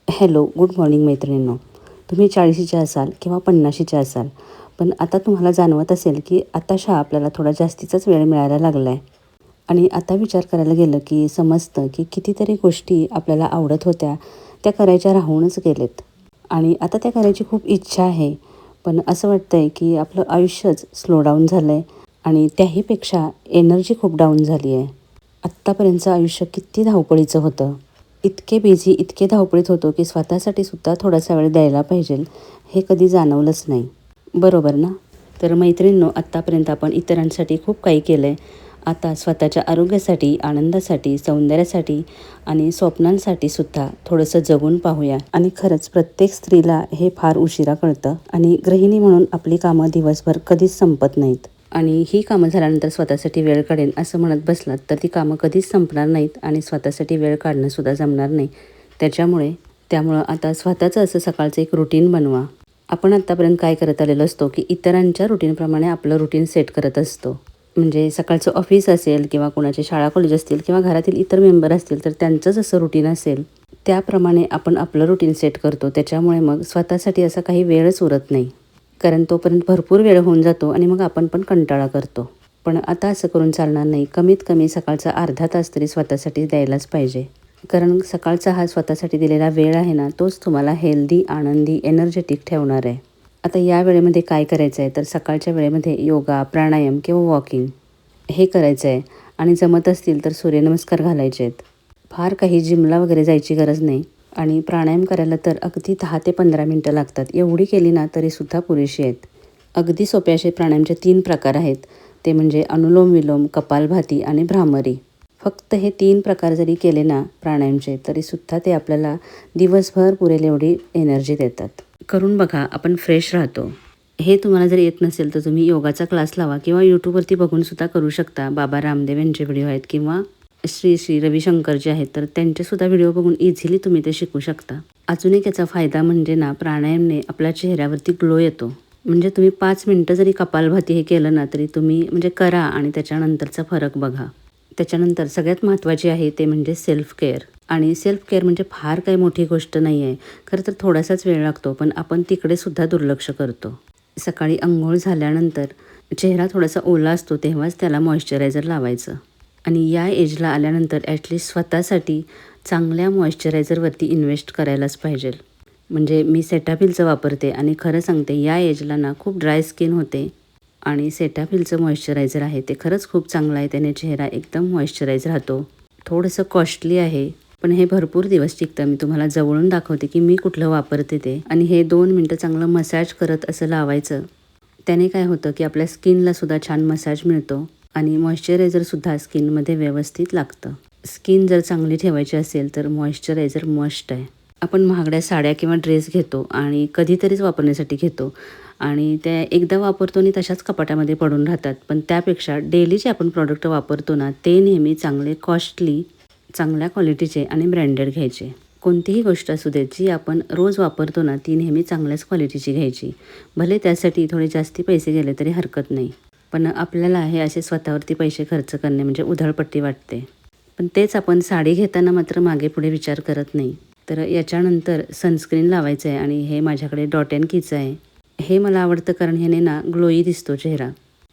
Hello, good morning मैत्रिणींनो. तुम्ही 40च्या असाल किंवा 50च्या असाल, पण आता तुम्हाला जाणवत असेल की आताशा आपल्याला थोडा जास्तीचाच वेळ मिळायला लागला आहे. आणि आता विचार करायला गेलं की समजतं की कितीतरी गोष्टी आपल्याला आवडत होत्या, त्या करायच्या राहूनच गेलेत. आणि आता त्या करायची खूप इच्छा आहे, पण असं वाटतं आहे की आपलं आयुष्यच स्लो डाऊन झालं आहे आणि त्याहीपेक्षा एनर्जी खूप डाऊन झाली आहे. आत्तापर्यंतचं आयुष्य किती धावपळीचं होतं. इतके बिझी, इतके धावपळीत होतो की स्वतःसाठी सुद्धा थोडासा वेळ द्यायला पाहिजे, हे कधी जाणवलंच नाही. बरोबर ना? तर मैत्रिणींनो, आत्तापर्यंत आपण इतरांसाठी खूप काही केलं आहे. आता स्वतःच्या आरोग्यासाठी, आनंदासाठी, सौंदर्यासाठी आणि स्वप्नांसाठी सुद्धा थोडंसं जगून पाहूया. आणि खरंच प्रत्येक स्त्रीला हे फार उशिरा कळतं आणि गृहिणी म्हणून आपली कामं दिवसभर कधीच संपत नाहीत. आणि ही कामं झाल्यानंतर स्वतःसाठी वेळ काढेन असं म्हणत बसलात तर ती कामं कधीच संपणार नाहीत आणि स्वतःसाठी वेळ काढणंसुद्धा जमणार नाही. त्यामुळं आता स्वतःचं असं सकाळचं एक रुटीन बनवा. आपण आत्तापर्यंत काय करत आलेलो असतो की इतरांच्या रुटीनप्रमाणे आपलं रुटीन सेट करत असतो. म्हणजे सकाळचं ऑफिस असेल किंवा कोणाचे शाळा कॉलेज असतील किंवा घरातील इतर मेंबर असतील तर त्यांचं जसं रुटीन असेल त्याप्रमाणे आपण आपलं रुटीन सेट करतो. त्याच्यामुळे मग स्वतःसाठी असा काही वेळच उरत नाही. कारण तोपर्यंत भरपूर वेळ होऊन जातो आणि मग आपण पण कंटाळा करतो. पण आता असं करून चालणार नाही. कमीत कमी सकाळचा अर्धा तास तरी स्वतःसाठी द्यायलाच पाहिजे. कारण सकाळचा हा स्वतःसाठी दिलेला वेळ आहे ना, तोच तुम्हाला हेल्दी, आनंदी, एनर्जेटिक ठेवणार आहे. आता या वेळेमध्ये काय करायचं आहे, तर सकाळच्या वेळेमध्ये योगा, प्राणायाम किंवा वॉकिंग हे करायचं आहे. आणि जमत असतील तर सूर्यनमस्कार घालायचे आहेत. फार काही जिमला वगैरे जायची गरज नाही. आणि प्राणायाम करायला तर अगदी 10 ते 15 मिनटं लागतात. एवढी केली ना तरीसुद्धा पुरेशी आहेत. अगदी सोपे असे प्राणायामचे 3 प्रकार आहेत. ते म्हणजे अनुलोम विलोम, कपालभाती आणि भ्रामरी. फक्त हे 3 प्रकार जरी केले ना प्राणायामचे, तरीसुद्धा ते आपल्याला दिवसभर पुरेल एवढी एनर्जी देतात. करून बघा, आपण फ्रेश राहतो. हे तुम्हाला जर येत नसेल तर तुम्ही योगाचा क्लास लावा किंवा यूट्यूबवरती बघूनसुद्धा करू शकता. बाबा रामदेव यांचे व्हिडिओ आहेत किंवा श्री श्री रविशंकर जे आहेत तर त्यांचेसुद्धा व्हिडिओ बघून इझिली तुम्ही ते शिकू शकता. अजून एक याचा फायदा म्हणजे ना, प्राणायामने आपल्या चेहऱ्यावरती ग्लो येतो. म्हणजे तुम्ही 5 मिनटं जरी कपालभाती हे केलं ना तरी तुम्ही म्हणजे करा आणि त्याच्यानंतरचा फरक बघा. त्याच्यानंतर सगळ्यात महत्त्वाची आहे ते म्हणजे सेल्फ केअर. आणि सेल्फ केअर म्हणजे फार काही मोठी गोष्ट नाही आहे. खरं तर थोडासाच वेळ लागतो, पण आपण तिकडे सुद्धा दुर्लक्ष करतो. सकाळी अंघोळ झाल्यानंतर चेहरा थोडासा ओला असतो तेव्हाच त्याला मॉइश्चरायझर लावायचं. आणि या एजला आल्यानंतर ॲटलिस्ट स्वतःसाठी चांगल्या मॉइश्चरायझरवरती इन्व्हेस्ट करायलाच पाहिजे. म्हणजे मी सेटाफिलचं वापरते आणि खरं सांगते या एजला ना खूप ड्राय स्किन होते. आणि सेटाफिलचं मॉइश्चरायझर आहे ते खरंच खूप चांगलं आहे. त्याने चेहरा एकदम मॉइश्चराईज राहतो. थोडंसं कॉस्टली आहे, पण हे भरपूर दिवस टिकतं. मी तुम्हाला जवळून दाखवते की मी कुठलं वापरते ते. आणि हे 2 मिनटं चांगलं मसाज करत असं लावायचं. त्याने काय होतं की आपल्या स्किनलासुद्धा छान मसाज मिळतो आणि मॉइश्चरायझरसुद्धा स्किनमध्ये व्यवस्थित लागतं. स्किन जर चांगली ठेवायची असेल तर मॉइश्चरायझर मस्ट आहे. आपण महागड्या साड्या किंवा ड्रेस घेतो आणि कधीतरीच वापरण्यासाठी घेतो आणि त्या एकदा वापरतो आणि तशाच कपाटामध्ये पडून राहतात. पण त्यापेक्षा डेली जे आपण प्रॉडक्ट वापरतो ना, ते नेहमी चांगले कॉस्टली, चांगल्या क्वालिटीचे आणि ब्रँडेड घ्यायचे. कोणतीही गोष्ट असू देत जी आपण रोज वापरतो ना, ती नेहमी चांगल्याच क्वालिटीची घ्यायची. भले त्यासाठी थोडे जास्ती पैसे गेले तरी हरकत नाही. पण आपल्याला हे असे स्वतःवरती पैसे खर्च करणे म्हणजे उधळपट्टी वाटते. पण तेच आपण साडी घेताना मात्र मागे पुढे विचार करत नाही. तर याच्यानंतर सनस्क्रीन लावायचं आहे आणि हे माझ्याकडे डॉट अँड कीचं आहे. हे मला आवडतं कारण ह्याने ना ग्लोई दिसतो चेहरा.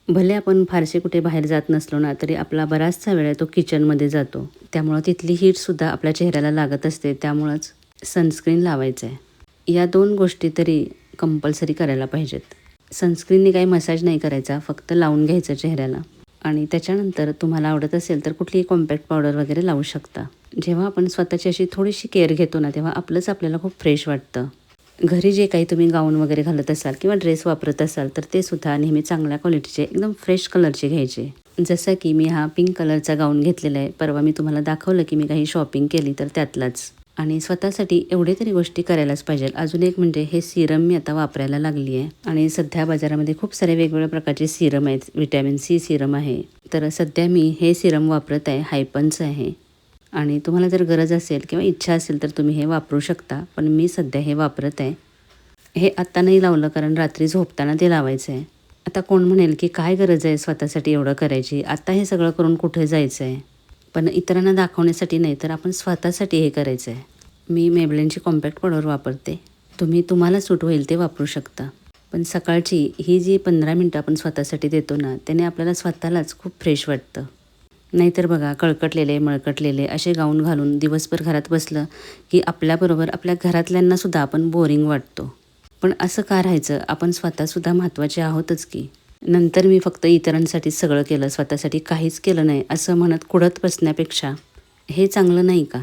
भले आपण फारसे कुठे बाहेर जात नसलो ना तरी आपला बराचसा वेळ तो किचनमध्ये जातो. त्यामुळं तिथली हीटसुद्धा आपल्या चेहऱ्याला लागत असते. त्यामुळंच सनस्क्रीन लावायचं आहे. या 2 गोष्टी तरी कंपल्सरी करायला पाहिजेत. सनस्क्रीनने काही मसाज नाही करायचा, फक्त लावून घ्यायचं चेहऱ्याला. आणि त्याच्यानंतर तुम्हाला आवडत असेल तर कुठलीही कॉम्पॅक्ट पावडर वगैरे लावू शकता. जेव्हा आपण स्वतःची अशी थोडीशी केअर घेतो ना, तेव्हा आपल्याला खूप फ्रेश वाटतं. घरी जे काही तुम्ही गाऊन वगैरे घालत असाल किंवा ड्रेस वापरत असाल तर ते सुद्धा नेहमी चांगल्या क्वालिटीचे, एकदम फ्रेश कलरचे घ्यायचे. जसं की मी हा पिंक कलरचा गाऊन घेतलेला आहे. परवा मी तुम्हाला दाखवलं की मी काही शॉपिंग केली तर त्यातलाच. आणि स्वतःसाठी एवढे तरी गोष्टी करायलाच पाहिजे. अजून एक म्हणजे हे सिरम मी आता वापरायला लागली आहे. आणि सध्या बाजारामध्ये खूप सारे वेगवेगळ्या प्रकारचे सिरम आहेत. व्हिटॅमिन सी सिरम आहे. तर सध्या मी हे सिरम वापरत आहे. हायपनचं आहे. आणि तुम्हाला जर गरज असेल किंवा इच्छा असेल तर तुम्ही हे वापरू शकता. पण मी सध्या हे वापरत आहे. हे आत्ता नाही लावलं कारण रात्री झोपताना ते लावायचं आहे. आता कोण म्हणेल की काय गरज आहे स्वतःसाठी एवढं करायची, आता हे सगळं करून कुठे जायचं आहे. पण इतरांना दाखवण्यासाठी नाही तर आपण स्वतःसाठी हे करायचं आहे. मी मेबलिनची कॉम्पॅक्ट पावडर वापरते. तुम्हाला सूट होईल ते वापरू शकता. पण सकाळची ही जी 15 मिनटं आपण स्वतःसाठी देतो ना, त्याने आपल्याला स्वतःलाच खूप फ्रेश वाटतं. नाहीतर बघा कळकटलेले, मळकटलेले असे गाऊन घालून दिवसभर घरात बसलं की आपल्याबरोबर आपल्या घरातल्यांनासुद्धा आपण बोरिंग वाटतो. पण असं का राहायचं? आपण स्वतःसुद्धा महत्त्वाचे आहोतच की. नंतर मी फक्त इतरांसाठीच सगळं केलं, स्वतःसाठी काहीच केलं नाही असं म्हणत कुढत बसण्यापेक्षा हे चांगलं नाही का?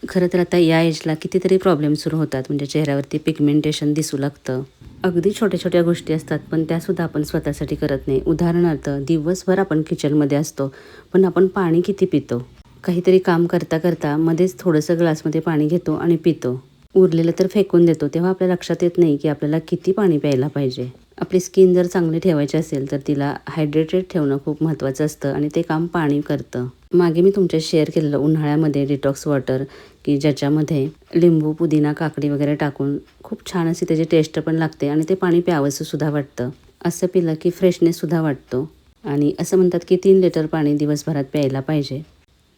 खरं तर आता या एजला कितीतरी प्रॉब्लेम सुरू होतात. म्हणजे चेहऱ्यावरती पिगमेंटेशन दिसू लागतं. अगदी छोट्या छोट्या गोष्टी असतात पण त्यासुद्धा आपण स्वतःसाठी करत नाही. उदाहरणार्थ दिवसभर आपण किचनमध्ये असतो पण आपण पाणी किती पितो? काहीतरी काम करता करता मध्येच थोडंसं ग्लासमध्ये पाणी घेतो आणि पितो. उरलेलं तर फेकून देतो. तेव्हा आपल्या लक्षात येत नाही की आपल्याला किती पाणी प्यायला पाहिजे. आपली स्किन जर चांगली ठेवायची असेल तर तिला हायड्रेटेड ठेवणं खूप महत्त्वाचं असतं आणि ते काम पाणी करतं. मागे मी तुमच्याशी शेअर केलेलं उन्हाळ्यामध्ये डिटॉक्स वॉटर की ज्याच्यामध्ये लिंबू, पुदिना, काकडी वगैरे टाकून खूप छान अशी त्याची टेस्ट पण लागते आणि ते पाणी प्यावंसंसुद्धा वाटतं. असं पिलं की फ्रेशनेससुद्धा वाटतो. आणि असं म्हणतात की 3 लिटर पाणी दिवसभरात प्यायला पाहिजे.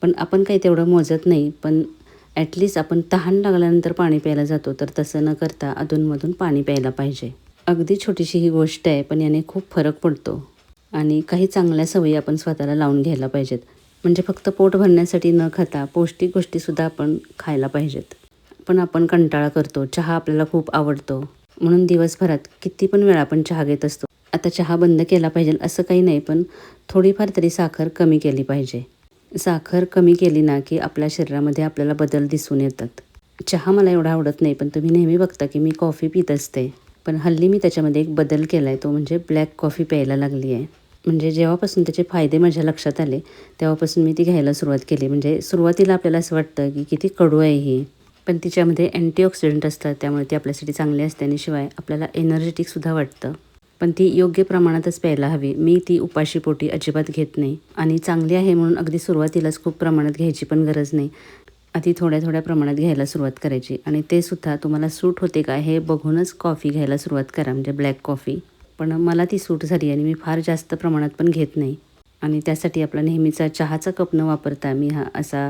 पण आपण काही तेवढं मोजत नाही. पण ॲटलीस्ट आपण तहान लागल्यानंतर पाणी प्यायला जातो तर तसं न करता अधूनमधून पाणी प्यायला पाहिजे. अगदी छोटीशी ही गोष्ट आहे पण याने खूप फरक पडतो. आणि काही चांगल्या सवयी आपण स्वतःला लावून घ्यायला पाहिजेत. म्हणजे फक्त पोट भरण्यासाठी न खाता पौष्टिक गोष्टीसुद्धा आपण खायला पाहिजेत. पण आपण कंटाळा करतो. चहा आपल्याला खूप आवडतो म्हणून दिवसभरात किती पण वेळा आपण चहा घेत असतो. आता चहा बंद केला पाहिजे असं काही नाही पण थोडीफार तरी साखर कमी केली पाहिजे. साखर कमी केली ना की आपल्या शरीरामध्ये आपल्याला बदल दिसून येतात. चहा मला एवढा आवडत नाही पण तुम्ही नेहमी बघता की मी कॉफी पित असते. पण हल्ली मी त्याच्यामध्ये एक बदल केला आहे, तो म्हणजे ब्लॅक कॉफी प्यायला लागली आहे. म्हणजे जेव्हापासून त्याचे फायदे माझ्या लक्षात आले तेव्हापासून मी ती घ्यायला सुरुवात केली. म्हणजे सुरुवातीला आपल्याला असं वाटतं की किती कडू आहे ही, पण तिच्यामध्ये अँटीऑक्सिडंट असतात त्यामुळे ती आपल्यासाठी चांगली असते आणि शिवाय आपल्याला एनर्जेटिकसुद्धा वाटतं. पण ती योग्य प्रमाणातच प्यायला हवी. मी ती उपाशीपोटी अजिबात घेत नाही आणि चांगली आहे म्हणून अगदी सुरुवातीलाच खूप प्रमाणात घ्यायची पण गरज नाही. आधी थोड्या थोड्या प्रमाणात घ्यायला सुरुवात करायची आणि ते सुद्धा तुम्हाला सूट होते का हे बघूनच कॉफी घ्यायला सुरुवात करा, म्हणजे ब्लॅक कॉफी. पण मला ती सूट झाली आणि मी फार जास्त प्रमाणात पण घेत नाही. आणि त्यासाठी आपला नेहमीचा चहाचा कप न वापरता मी हा असा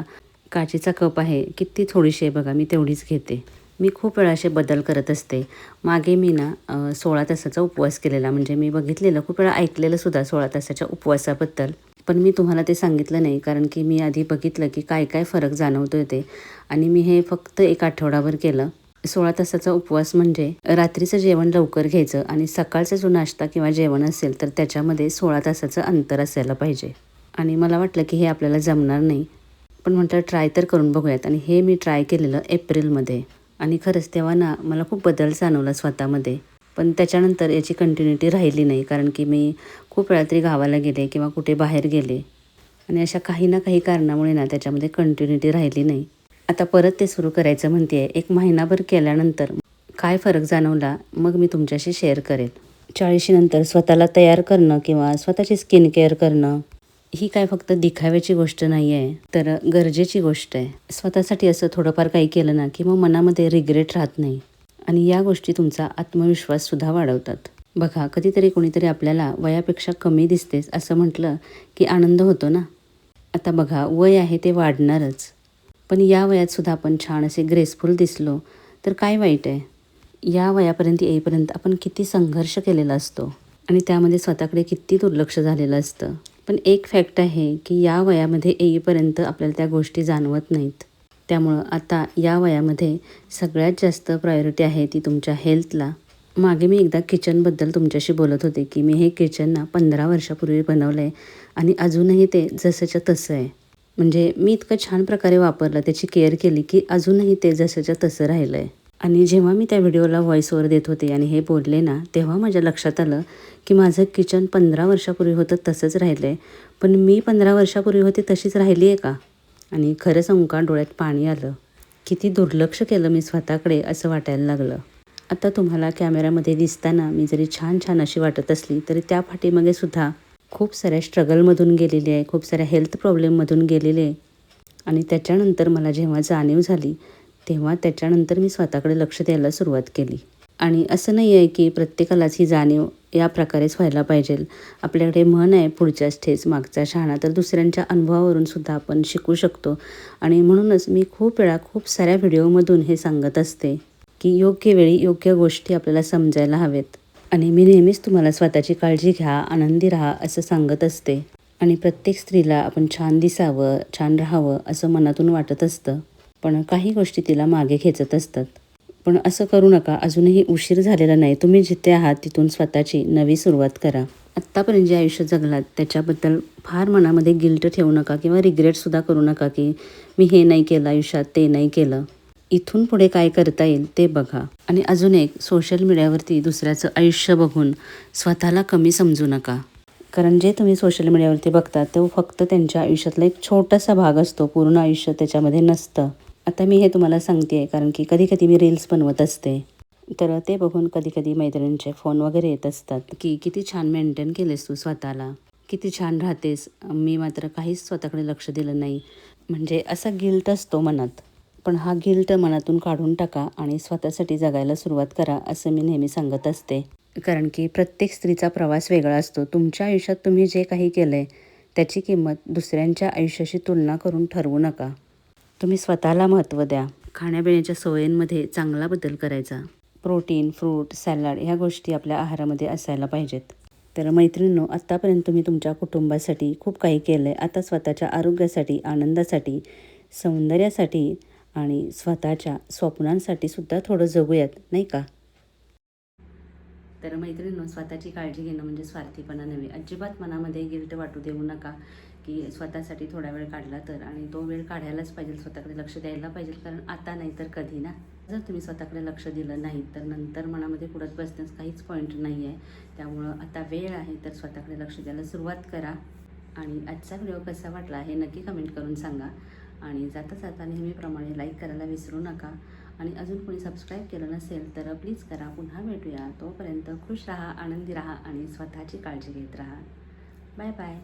काचेचा कप आहे, किती थोडीशी आहे बघा, मी तेवढीच घेते. मी खूप वेळा असे बदल करत असते. मागे मी ना 16 तासाचा उपवास केलेला. म्हणजे मी बघितलेलं, खूप वेळा ऐकलेलं सुद्धा 16 तासाच्या उपवासाबद्दल. पण मी तुम्हाला ते सांगितलं नाही कारण की मी आधी बघितलं की काय काय फरक जाणवतो ते. आणि मी हे फक्त 1 आठवडाभर केलं. 16 तासाचा उपवास म्हणजे रात्रीचं जेवण लवकर घ्यायचं आणि सकाळचा जो नाश्ता किंवा जेवण असेल तर त्याच्यामध्ये 16 तासाचं अंतर असायला पाहिजे. आणि मला वाटलं की हे आपल्याला जमणार नाही. पण म्हटलं ट्राय तर करून बघूयात आणि हे मी ट्राय केलेलं एप्रिलमध्ये. आणि खरंच तेव्हा ना मला खूप बदल जाणवला स्वतःमध्ये. पण त्याच्यानंतर याची कंटिन्युटी राहिली नाही कारण की मी खूप वेळा तरी गावाला गेले किंवा कुठे बाहेर गेले आणि अशा काही ना काही कारणामुळे ना त्याच्यामध्ये कंटिन्युटी राहिली नाही. आता परत ते सुरू करायचं म्हणते आहे. 1 महिनाभर केल्यानंतर काय फरक जाणवला मग मी तुमच्याशी शेअर करेन. 40शी नंतर स्वतःला तयार करणं किंवा स्वतःची स्किन केअर करणं ही काय फक्त दिखाव्याची गोष्ट नाही आहे, तर गरजेची गोष्ट आहे. स्वतःसाठी असं थोडंफार काही केलं ना की मग मनामध्ये रिग्रेट राहत नाही आणि या गोष्टी तुमचा आत्मविश्वाससुद्धा वाढवतात. बघा कधीतरी कोणीतरी आपल्याला वयापेक्षा कमी दिसतेस असं म्हटलं की आनंद होतो ना. आता बघा वय आहे ते वाढणारच, पण या वयातसुद्धा आपण छान असे ग्रेसफुल दिसलो तर काय वाईट आहे. या वयापर्यंत येईपर्यंत आपण किती संघर्ष केलेला असतो आणि त्यामध्ये स्वतःकडे किती दुर्लक्ष झालेलं असतं. पण एक फॅक्ट आहे की या वयामध्ये येईपर्यंत आपल्याला त्या गोष्टी जाणवत नाहीत. त्यामुळं आता या वयामध्ये सगळ्यात जास्त प्रायोरिटी आहे ती तुमच्या हेल्थला. मागे मी एकदा किचनबद्दल तुमच्याशी बोलत होते की मी हे किचन ना 15 वर्षापूर्वी बनवलं आहे आणि अजूनही ते जसंच्या तसं आहे. म्हणजे मी इतकं छान प्रकारे वापरलं, त्याची केअर केली की अजूनही ते जसंच्या तसं राहिलं आहे. आणि जेव्हा मी त्या व्हिडिओला व्हॉइस ओव्हर देत होते आणि हे बोलले ना तेव्हा माझ्या लक्षात आलं की माझं किचन 15 वर्षापूर्वी होतं तसंच राहिलं आहे. पण मी 15 वर्षापूर्वी होते तशीच राहिली आहे का? आणि खरं सांगू का डोळ्यात पाणी आलं. किती दुर्लक्ष केलं मी स्वतःकडे असं वाटायला लागलं. आता तुम्हाला कॅमेऱ्यामध्ये दिसताना मी जरी छान छान अशी वाटत असली तरी त्या पाठीमागे सुद्धा खूप साऱ्या स्ट्रगलमधून गेलेली आहे, खूप साऱ्या हेल्थ प्रॉब्लेममधून गेलेले आहे. आणि त्याच्यानंतर मला जेव्हा जाणीव झाली तेव्हा त्याच्यानंतर मी स्वतःकडे लक्ष द्यायला सुरुवात केली. आणि असं नाही आहे की प्रत्येकालाच ही जाणीव या प्रकारेच व्हायला पाहिजे. आपल्याकडे म्हण आहे, पुढच्याच ठेच मागचा शहाणा. तर दुसऱ्यांच्या अनुभवावरून सुद्धा आपण शिकू शकतो. आणि म्हणूनच मी खूप वेळा खूप साऱ्या व्हिडिओमधून हे सांगत असते की योग्य वेळी योग्य गोष्टी आपल्याला समजायला हवेत. आणि मी नेहमीच तुम्हाला स्वतःची काळजी घ्या, आनंदी राहा असं सांगत असते. आणि प्रत्येक स्त्रीला आपण छान दिसावं, छान राहावं असं मनातून वाटत असतं. पण काही गोष्टी तिला मागे खेचत असतात. पण असं करू नका, अजूनही उशीर झालेला नाही. तुम्ही जिथे आहात तिथून स्वतःची नवी सुरुवात करा. आत्तापर्यंत जे आयुष्य जगलात त्याच्याबद्दल फार मनामध्ये गिल्ट ठेवू नका किंवा रिग्रेटसुद्धा करू नका की मी हे नाही केलं आयुष्यात, ते नाही केलं. इथून पुढे काय करता येईल ते बघा. आणि अजून एक, सोशल मीडियावरती दुसऱ्याचं आयुष्य बघून स्वतःला कमी समजू नका. कारण जे तुम्ही सोशल मीडियावरती बघता तो फक्त त्यांच्या आयुष्यातला एक छोटासा भाग असतो, पूर्ण आयुष्य त्याच्यामध्ये नसतं. आता मी हे तुम्हाला सांगते आहे कारण की कधी-कधी मी रील्स बनवत असते. तर ते बघून कधी-कधी मैत्रिणींचे फोन वगैरे येत असतात की किती छान मेंटेन केलेस तू स्वतःला, किती छान राहतेस, मी मात्र काहीच स्वतःकडे लक्ष दिलं नाही. म्हणजे असा गिल्ट असतो मनात. पण हा गिल्ट मनातून काढून टाका आणि स्वतःसाठी जगायला सुरुवात करा असं मी नेहमी सांगत असते. कारण की प्रत्येक स्त्रीचा प्रवास वेगळा असतो. तुमच्या आयुष्यात तुम्ही जे काही केलं आहे त्याची किंमत दुसऱ्यांच्या आयुष्याशी तुलना करून ठरवू नका. तुम्ही स्वतःला महत्त्व द्या. खाण्यापिण्याच्या सवयींमध्ये चांगला बदल करायचा. प्रोटीन, फ्रूट, सॅलड ह्या गोष्टी आपल्या आहारामध्ये असायला पाहिजेत. तर मैत्रिणींनो, आत्तापर्यंत तुम्ही तुमच्या कुटुंबासाठी खूप काही केलं आहे. आता स्वतःच्या आरोग्यासाठी, आनंदासाठी, सौंदर्यासाठी आणि स्वतःच्या स्वप्नांसाठी सुद्धा थोडं जगूयात, नाही का? तर मैत्रिणींनो, स्वतःची काळजी घेणं म्हणजे स्वार्थीपणा नव्हे. अजिबात मनामध्ये गिल्ट वाटू देऊ नका की स्वतःसाठी थोडा वेळ काढला तर. आणि तो वेळ काढायलाच पाहिजे, स्वतःकडे लक्ष द्यायला पाहिजे. कारण आता नाही तर कधी ना. जर तुम्ही स्वतःकडे लक्ष दिलं नाही तर नंतर मनामध्ये कुडत बसण्यास काहीच पॉईंट नाही आहे. त्यामुळं आता वेळ आहे तर स्वतःकडे लक्ष द्यायला सुरुवात करा. आणि आजचा व्हिडिओ कसा वाटला हे नक्की कमेंट करून सांगा. आणि जाता जाता नेहमीप्रमाणे लाईक करायला विसरू नका. आणि अजून कोणी सबस्क्राईब केलं नसेल तर प्लीज करा. पुन्हा भेटूया. तोपर्यंत खुश राहा, आनंदी राहा आणि स्वतःची काळजी घेत राहा. Bye bye.